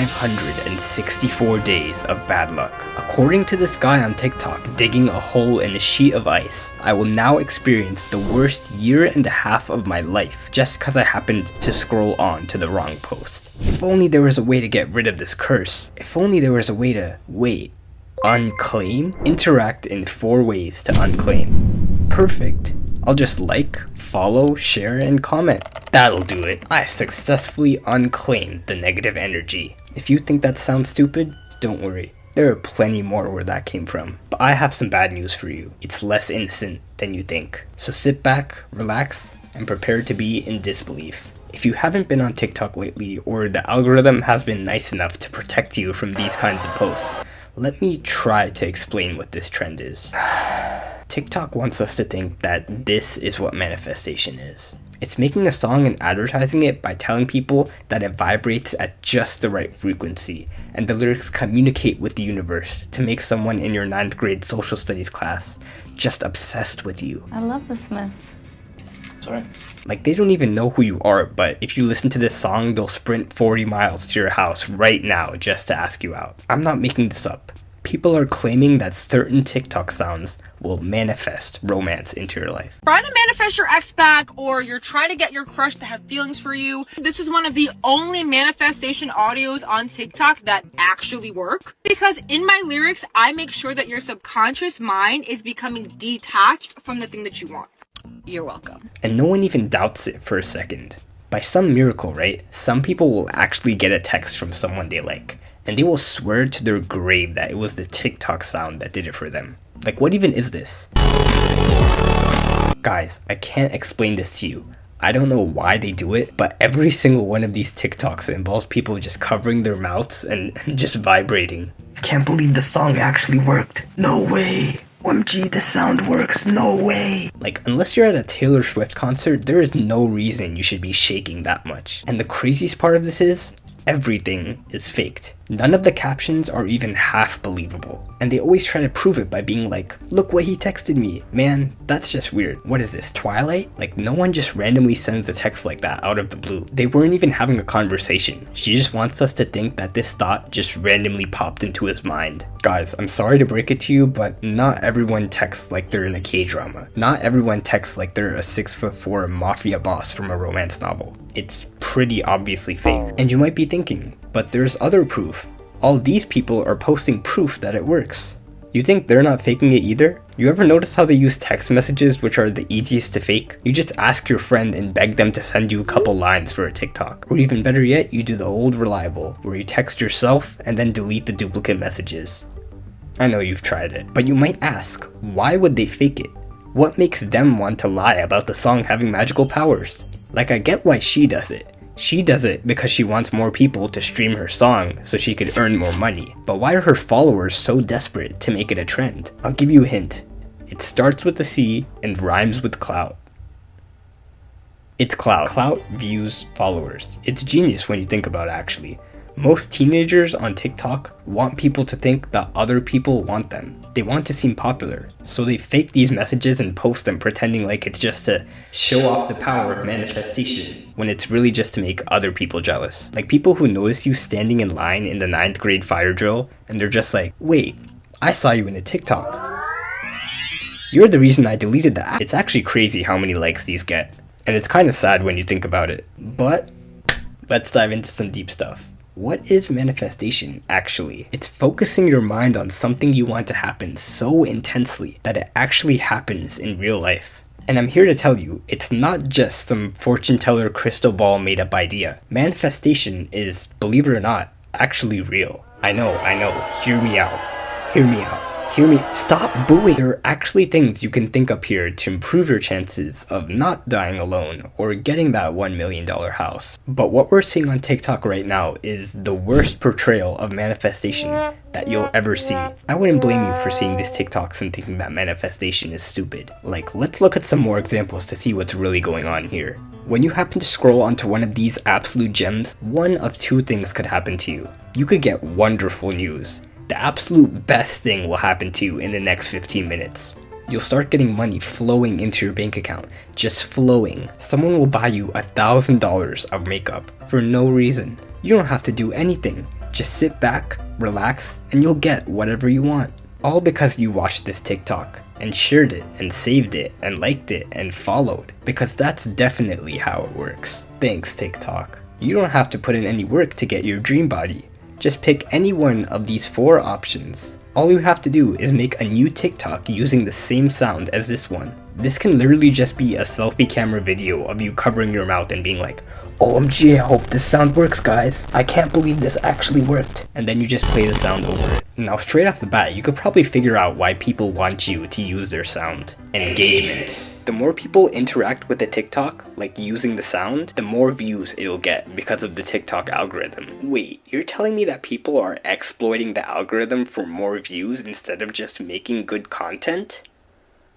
564 days of bad luck. According to this guy on TikTok digging a hole in a sheet of ice, I will now experience the worst year and a half of my life just because I happened to scroll on to the wrong post. If only there was a way to get rid of this curse. If only there was a way to, unclaim? Interact in 4 ways to unclaim. Perfect. I'll just like, follow, share, and comment. That'll do it. I successfully unclaimed the negative energy. If you think that sounds stupid, don't worry. There are plenty more where that came from. But I have some bad news for you. It's less innocent than you think. So sit back, relax, and prepare to be in disbelief. If you haven't been on TikTok lately, or the algorithm has been nice enough to protect you from these kinds of posts, let me try to explain what this trend is. TikTok wants us to think that this is what manifestation is. It's making a song and advertising it by telling people that it vibrates at just the right frequency, and the lyrics communicate with the universe to make someone in your 9th grade social studies class just obsessed with you. I love the Smiths. Sorry? Like, they don't even know who you are, but if you listen to this song, they'll sprint 40 miles to your house right now just to ask you out. I'm not making this up. People are claiming that certain TikTok sounds will manifest romance into your life. Trying to manifest your ex back, or you're trying to get your crush to have feelings for you. This is one of the only manifestation audios on TikTok that actually work. Because in my lyrics, I make sure that your subconscious mind is becoming detached from the thing that you want. You're welcome. And no one even doubts it for a second. By some miracle, right? Some people will actually get a text from someone they like, and they will swear to their grave that it was the TikTok sound that did it for them. Like, what even is this? Guys, I can't explain this to you. I don't know why they do it, but every single one of these TikToks involves people just covering their mouths and just vibrating. Can't believe the song actually worked. No way. OMG, the sound works. No way. Like, unless you're at a Taylor Swift concert, there is no reason you should be shaking that much. And the craziest part of this is, everything is faked. None of the captions are even half believable. And they always try to prove it by being like, look what he texted me. Man, that's just weird. What is this, Twilight? Like, no one just randomly sends a text like that out of the blue. They weren't even having a conversation. She just wants us to think that this thought just randomly popped into his mind. Guys, I'm sorry to break it to you, but not everyone texts like they're in a K-drama. Not everyone texts like they're a 6'4" mafia boss from a romance novel. It's pretty obviously fake. And you might be thinking, but there's other proof. All these people are posting proof that it works. You think they're not faking it either? You ever notice how they use text messages, which are the easiest to fake? You just ask your friend and beg them to send you a couple lines for a TikTok. Or even better yet, you do the old reliable, where you text yourself and then delete the duplicate messages. I know you've tried it, but you might ask, why would they fake it? What makes them want to lie about the song having magical powers? Like, I get why she does it. She does it because she wants more people to stream her song so she could earn more money. But why are her followers so desperate to make it a trend? I'll give you a hint. It starts with a C and rhymes with clout. It's clout. Clout, views, followers. It's genius when you think about it, actually. Most teenagers on TikTok want people to think that other people want them. They want to seem popular, so they fake these messages and post them pretending like it's just to show off the power of manifestation, when it's really just to make other people jealous. Like people who notice you standing in line in the 9th grade fire drill, and they're just like, wait, I saw you in a TikTok. You're the reason I deleted the app. It's actually crazy how many likes these get, and it's kind of sad when you think about it. But let's dive into some deep stuff. What is manifestation, actually? It's focusing your mind on something you want to happen so intensely that it actually happens in real life. And I'm here to tell you, it's not just some fortune teller crystal ball made up idea. Manifestation is, believe it or not, actually real. I know, hear me out. Hear me out. Hear me. Stop booing. There are actually things you can think up here to improve your chances of not dying alone or getting that $1 million house. But what we're seeing on TikTok right now is the worst portrayal of manifestation that you'll ever see. I wouldn't blame you for seeing these TikToks and thinking that manifestation is stupid. Like, let's look at some more examples to see what's really going on here. When you happen to scroll onto one of these absolute gems, one of two things could happen to you. You could get wonderful news. The absolute best thing will happen to you in the next 15 minutes. You'll start getting money flowing into your bank account, just flowing. Someone will buy you $1,000 of makeup for no reason. You don't have to do anything. Just sit back, relax, and you'll get whatever you want. All because you watched this TikTok and shared it and saved it and liked it and followed, because that's definitely how it works. Thanks TikTok. You don't have to put in any work to get your dream body. Just pick any one of these 4 options. All you have to do is make a new TikTok using the same sound as this one. This can literally just be a selfie camera video of you covering your mouth and being like, OMG, I hope this sound works, guys. I can't believe this actually worked. And then you just play the sound over it. Now, straight off the bat, you could probably figure out why people want you to use their sound. Engagement. The more people interact with the TikTok, like using the sound, the more views it'll get because of the TikTok algorithm. Wait, you're telling me that people are exploiting the algorithm for more views instead of just making good content?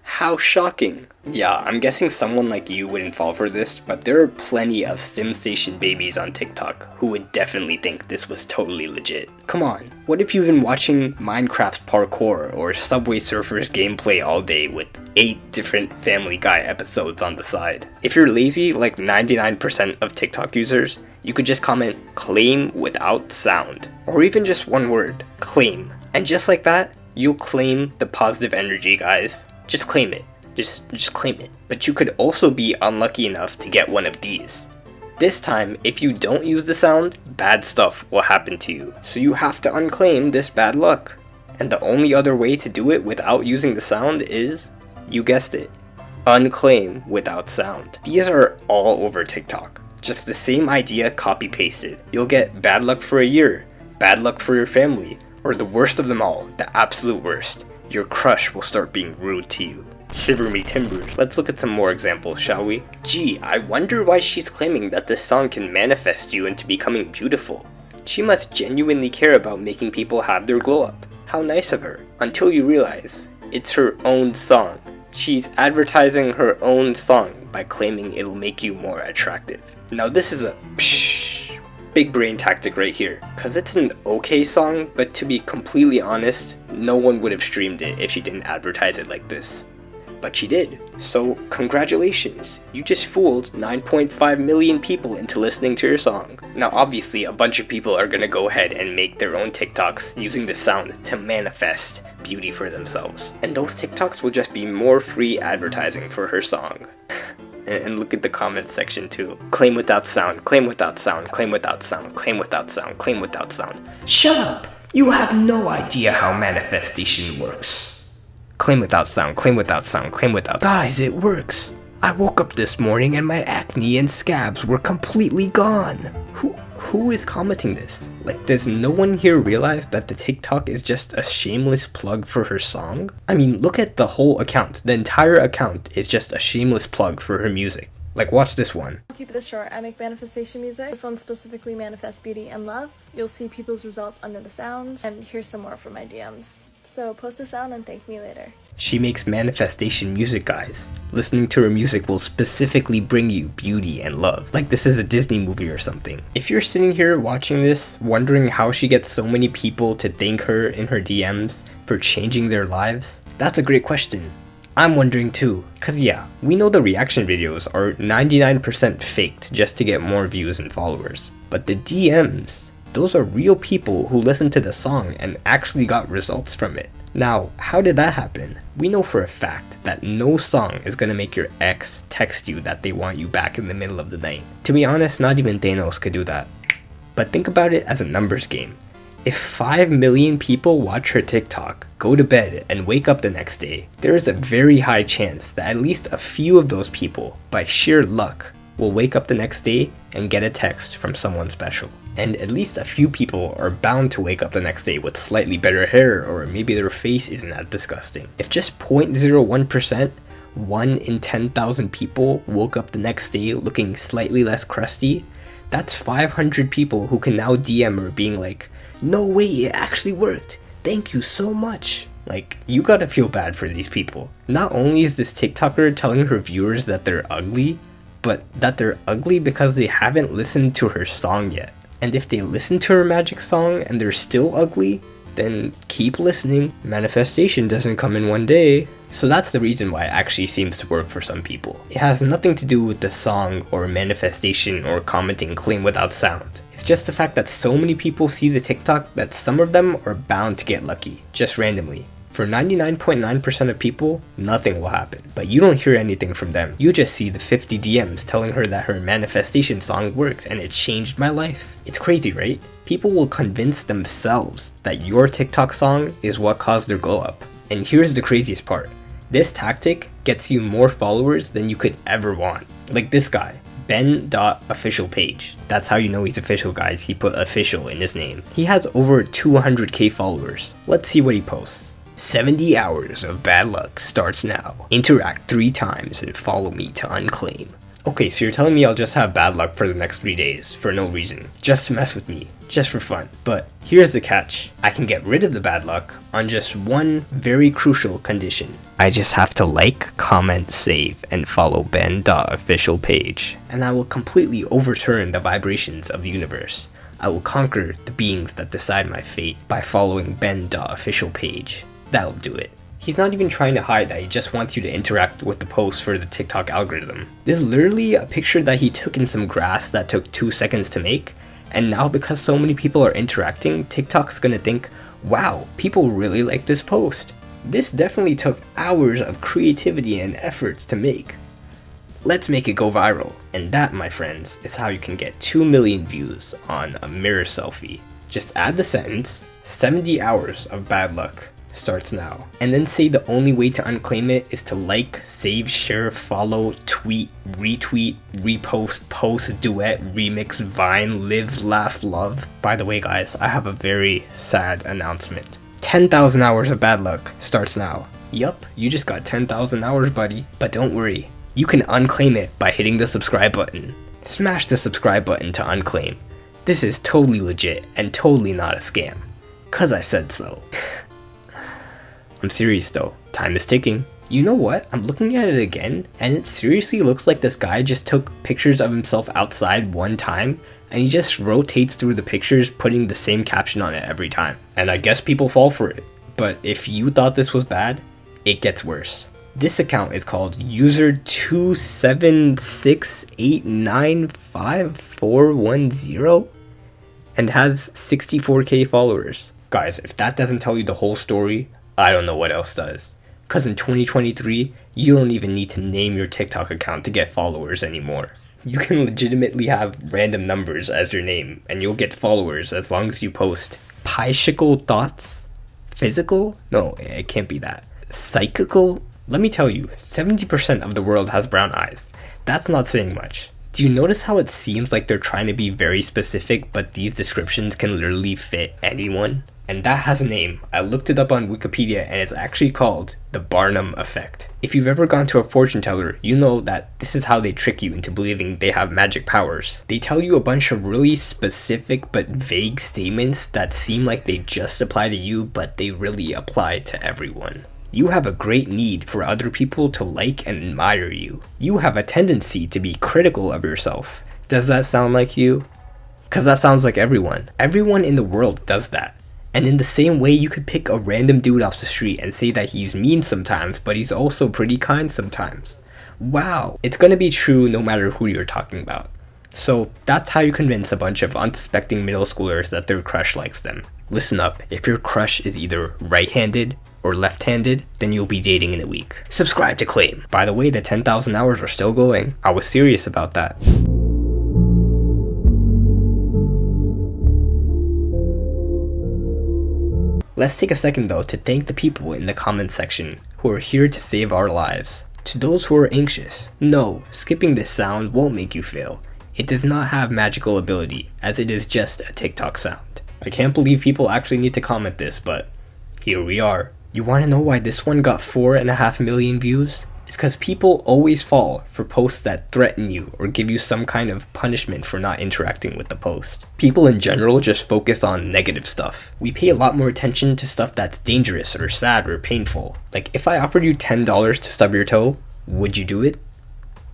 How shocking. Yeah, I'm guessing someone like you wouldn't fall for this, but there are plenty of StimStation babies on TikTok who would definitely think this was totally legit. Come on, what if you've been watching Minecraft parkour or Subway Surfers gameplay all day with 8 different Family Guy episodes on the side? If you're lazy like 99% of TikTok users, you could just comment claim without sound, or even just one word, claim. And just like that, you'll claim the positive energy, guys. Just claim it. Just claim it. But you could also be unlucky enough to get one of these. This time, if you don't use the sound, bad stuff will happen to you. So you have to unclaim this bad luck. And the only other way to do it without using the sound is, you guessed it, unclaim without sound. These are all over TikTok. Just the same idea copy pasted. You'll get bad luck for a year, bad luck for your family, or the worst of them all, the absolute worst. Your crush will start being rude to you. Shiver me timbers. Let's look at some more examples, shall we? Gee, I wonder why she's claiming that this song can manifest you into becoming beautiful. She must genuinely care about making people have their glow up. How nice of her. Until you realize, it's her own song. She's advertising her own song by claiming it'll make you more attractive. Now this is a big brain tactic right here, cause it's an okay song, but to be completely honest, no one would have streamed it if she didn't advertise it like this. But she did. So congratulations, you just fooled 9.5 million people into listening to your song. Now obviously a bunch of people are gonna go ahead and make their own TikToks using the sound to manifest beauty for themselves. And those TikToks will just be more free advertising for her song. And look at the comment section too. Claim without sound, claim without sound, claim without sound, claim without sound, claim without sound. Shut up! You have no idea how manifestation works. Claim without sound, claim without sound, claim without. Guys, it works. I woke up this morning and my acne and scabs were completely gone. Who is commenting this? Like, does no one here realize that the TikTok is just a shameless plug for her song? I mean, look at the whole account. The entire account is just a shameless plug for her music. Like, watch this one. I'll keep this short. I make manifestation music. This one specifically manifests beauty and love. You'll see people's results under the sound. And here's some more from my DMs. So post the sound and thank me later. She makes manifestation music, guys. Listening to her music will specifically bring you beauty and love. Like this is a Disney movie or something. If you're sitting here watching this, wondering how she gets so many people to thank her in her DMs for changing their lives, that's a great question. I'm wondering too. Cause yeah, we know the reaction videos are 99% faked just to get more views and followers. But the DMs, those are real people who listened to the song and actually got results from it. Now, how did that happen? We know for a fact that no song is gonna make your ex text you that they want you back in the middle of the night. To be honest, not even Thanos could do that. But think about it as a numbers game. If 5 million people watch her TikTok, go to bed, and wake up the next day, there is a very high chance that at least a few of those people, by sheer luck, will wake up the next day and get a text from someone special. And at least a few people are bound to wake up the next day with slightly better hair, or maybe their face isn't that disgusting. If just 0.01%, 1 in 10,000 people woke up the next day looking slightly less crusty, that's 500 people who can now DM her being like, no way, it actually worked. Thank you so much. Like, you gotta feel bad for these people. Not only is this TikToker telling her viewers that they're ugly, but that they're ugly because they haven't listened to her song yet. And if they listen to her magic song and they're still ugly, then keep listening. Manifestation doesn't come in one day. So that's the reason why it actually seems to work for some people. It has nothing to do with the song or manifestation or commenting claim without sound. It's just the fact that so many people see the TikTok that some of them are bound to get lucky, just randomly. For 99.9% of people, nothing will happen, but you don't hear anything from them. You just see the 50 DMs telling her that her manifestation song worked and it changed my life. It's crazy, right? People will convince themselves that your TikTok song is what caused their glow up. And here's the craziest part. This tactic gets you more followers than you could ever want. Like this guy, Ben.official page. That's how you know he's official, guys. He put official in his name. He has over 200k followers. Let's see what he posts. 70 hours of bad luck starts now. Interact 3 times and follow me to unclaim. Okay, so you're telling me I'll just have bad luck for the next 3 days, for no reason, just to mess with me, just for fun. But here's the catch. I can get rid of the bad luck on just one very crucial condition. I just have to like, comment, save, and follow Ben.official page. And I will completely overturn the vibrations of the universe. I will conquer the beings that decide my fate by following Ben.official page. That'll do it. He's not even trying to hide that he just wants you to interact with the post for the TikTok algorithm. This is literally a picture that he took in some grass that took 2 seconds to make, and now because so many people are interacting, TikTok's gonna think, wow, people really like this post. This definitely took hours of creativity and efforts to make. Let's make it go viral. And that, my friends, is how you can get 2 million views on a mirror selfie. Just add the sentence, 70 hours of bad luck starts now, and then say the only way to unclaim it is to like, save, share, follow, tweet, retweet, repost, post, duet, remix, vine, live, laugh, love. By the way, guys, I have a very sad announcement. 10,000 hours of bad luck starts now. Yup, you just got 10,000 hours, buddy. But don't worry, you can unclaim it by hitting the subscribe button. Smash the subscribe button to unclaim. This is totally legit and totally not a scam. 'Cause I said so. I'm serious though, time is ticking. You know what, I'm looking at it again, and it seriously looks like this guy just took pictures of himself outside one time, and he just rotates through the pictures putting the same caption on it every time. And I guess people fall for it. But if you thought this was bad, it gets worse. This account is called user276895410 and has 64k followers. Guys, if that doesn't tell you the whole story, I don't know what else does. Cause in 2023, you don't even need to name your TikTok account to get followers anymore. You can legitimately have random numbers as your name and you'll get followers as long as you post Piscical thoughts? Physical? No, it can't be that. Psychical? Let me tell you, 70% of the world has brown eyes. That's not saying much. Do you notice how it seems like they're trying to be very specific, but these descriptions can literally fit anyone? And that has a name. I looked it up on Wikipedia and it's actually called the Barnum effect. If you've ever gone to a fortune teller, you know that this is how they trick you into believing they have magic powers. They tell you a bunch of really specific but vague statements that seem like they just apply to you, but they really apply to everyone. You have a great need for other people to like and admire you. You have a tendency to be critical of yourself. Does that sound like you? 'Cause that sounds like everyone. Everyone in the world does that. And in the same way, you could pick a random dude off the street and say that he's mean sometimes, but he's also pretty kind sometimes. Wow, it's gonna be true no matter who you're talking about. So that's how you convince a bunch of unsuspecting middle schoolers that their crush likes them. Listen up, if your crush is either right-handed or left-handed, then you'll be dating in a week. Subscribe to claim. By the way, the 10,000 hours are still going. I was serious about that. Let's take a second though to thank the people in the comments section who are here to save our lives. To those who are anxious, no, skipping this sound won't make you fail. It does not have magical ability, as it is just a TikTok sound. I can't believe people actually need to comment this, but here we are. You wanna know why this one got 4.5 million views? It's because people always fall for posts that threaten you or give you some kind of punishment for not interacting with the post. People in general just focus on negative stuff. We pay a lot more attention to stuff that's dangerous or sad or painful. Like if I offered you $10 to stub your toe, would you do it?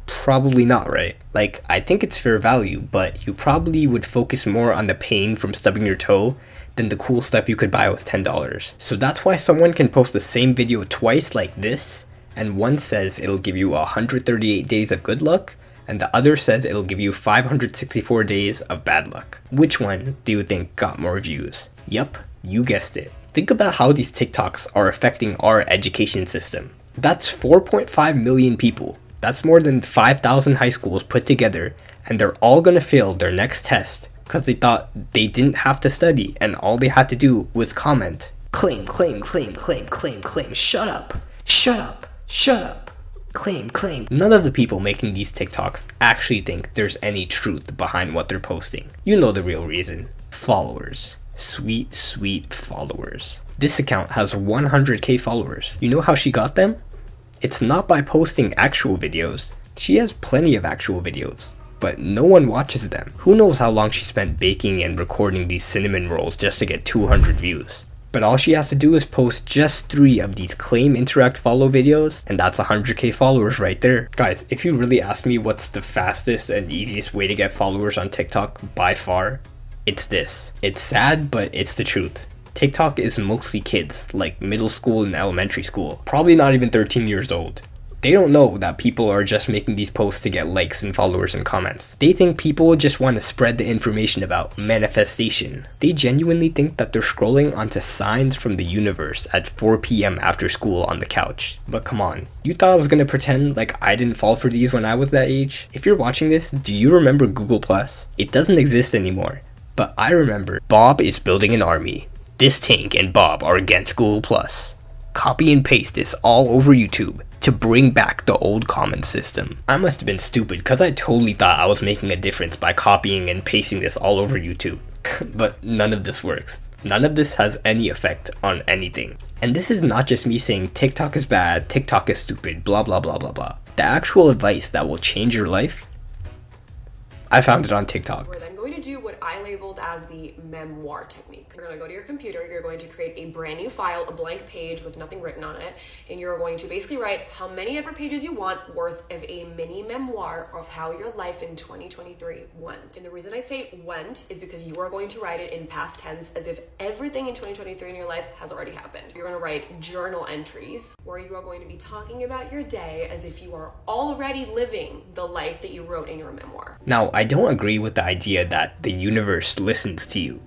Probably not, right? Like, I think it's fair value, but you probably would focus more on the pain from stubbing your toe than the cool stuff you could buy with $10. So that's why someone can post the same video twice like this, and one says it'll give you 138 days of good luck, and the other says it'll give you 564 days of bad luck. Which one do you think got more views? Yup, you guessed it. Think about how these TikToks are affecting our education system. That's 4.5 million people. That's more than 5,000 high schools put together, and they're all gonna fail their next test because they thought they didn't have to study and all they had to do was comment. Claim, claim, claim, claim, claim, claim, shut up, shut up, shut up, claim, claim. None of the people making these TikToks actually think there's any truth behind what they're posting. You know the real reason. Followers. Sweet, sweet followers. This account has 100k followers. You know how she got them? It's not by posting actual videos. She has plenty of actual videos, but no one watches them. Who knows how long she spent baking and recording these cinnamon rolls just to get 200 views. But all she has to do is post just 3 of these claim, interact, follow videos, and that's 100k followers right there. Guys, if you really ask me what's the fastest and easiest way to get followers on TikTok by far, it's this. It's sad, but it's the truth. TikTok is mostly kids, like middle school and elementary school, probably not even 13 years old. They don't know that people are just making these posts to get likes and followers and comments. They think people just want to spread the information about manifestation. They genuinely think that they're scrolling onto signs from the universe at 4 p.m. after school on the couch. But come on, you thought I was gonna pretend like I didn't fall for these when I was that age? If you're watching this, do you remember Google+? It doesn't exist anymore. But I remember Bob is building an army. This tank and Bob are against Google+. Copy and paste this all over YouTube to bring back the old comment system. I must have been stupid because I totally thought I was making a difference by copying and pasting this all over YouTube. But none of this works. None of this has any effect on anything. And this is not just me saying TikTok is bad, TikTok is stupid, blah blah blah blah blah. The actual advice that will change your life, I found it on TikTok. We're then going to do what I labeled as the memoir technique. You're going to go to your computer, you're going to create a brand new file, a blank page with nothing written on it, and you're going to basically write how many ever pages you want worth of a mini memoir of how your life in 2023 went. And the reason I say went is because you are going to write it in past tense as if everything in 2023 in your life has already happened. You're going to write journal entries where you are going to be talking about your day as if you are already living the life that you wrote in your memoir. Now, I don't agree with the idea that the universe listens to you.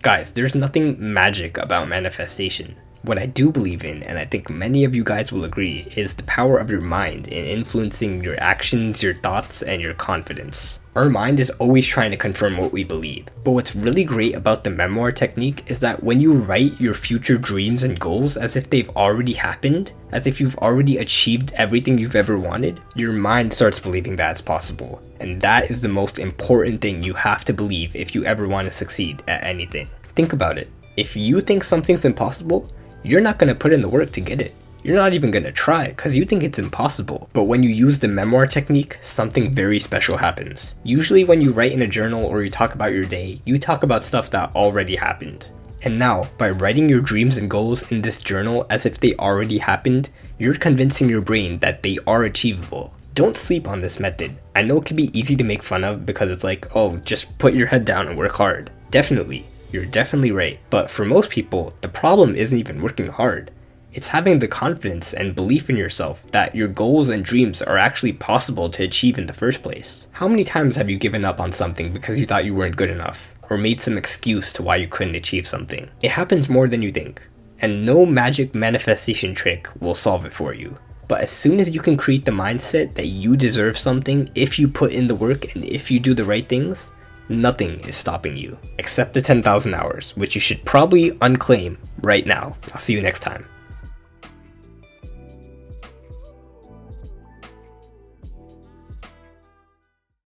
Guys, there's nothing magic about manifestation. What I do believe in, and I think many of you guys will agree, is the power of your mind in influencing your actions, your thoughts, and your confidence. Our mind is always trying to confirm what we believe. But what's really great about the memoir technique is that when you write your future dreams and goals as if they've already happened, as if you've already achieved everything you've ever wanted, your mind starts believing that it's possible. And that is the most important thing you have to believe if you ever want to succeed at anything. Think about it. If you think something's impossible, you're not going to put in the work to get it. You're not even going to try because you think it's impossible. But when you use the memoir technique, something very special happens. Usually when you write in a journal or you talk about your day, you talk about stuff that already happened. And now, by writing your dreams and goals in this journal as if they already happened, you're convincing your brain that they are achievable. Don't sleep on this method. I know it can be easy to make fun of because it's like, oh, just put your head down and work hard. Definitely. You're definitely right. But for most people, the problem isn't even working hard. It's having the confidence and belief in yourself that your goals and dreams are actually possible to achieve in the first place. How many times have you given up on something because you thought you weren't good enough? Or made some excuse to why you couldn't achieve something? It happens more than you think. And no magic manifestation trick will solve it for you. But as soon as you can create the mindset that you deserve something if you put in the work and if you do the right things, nothing is stopping you, except the 10,000 hours, which you should probably unclaim right now. I'll see you next time.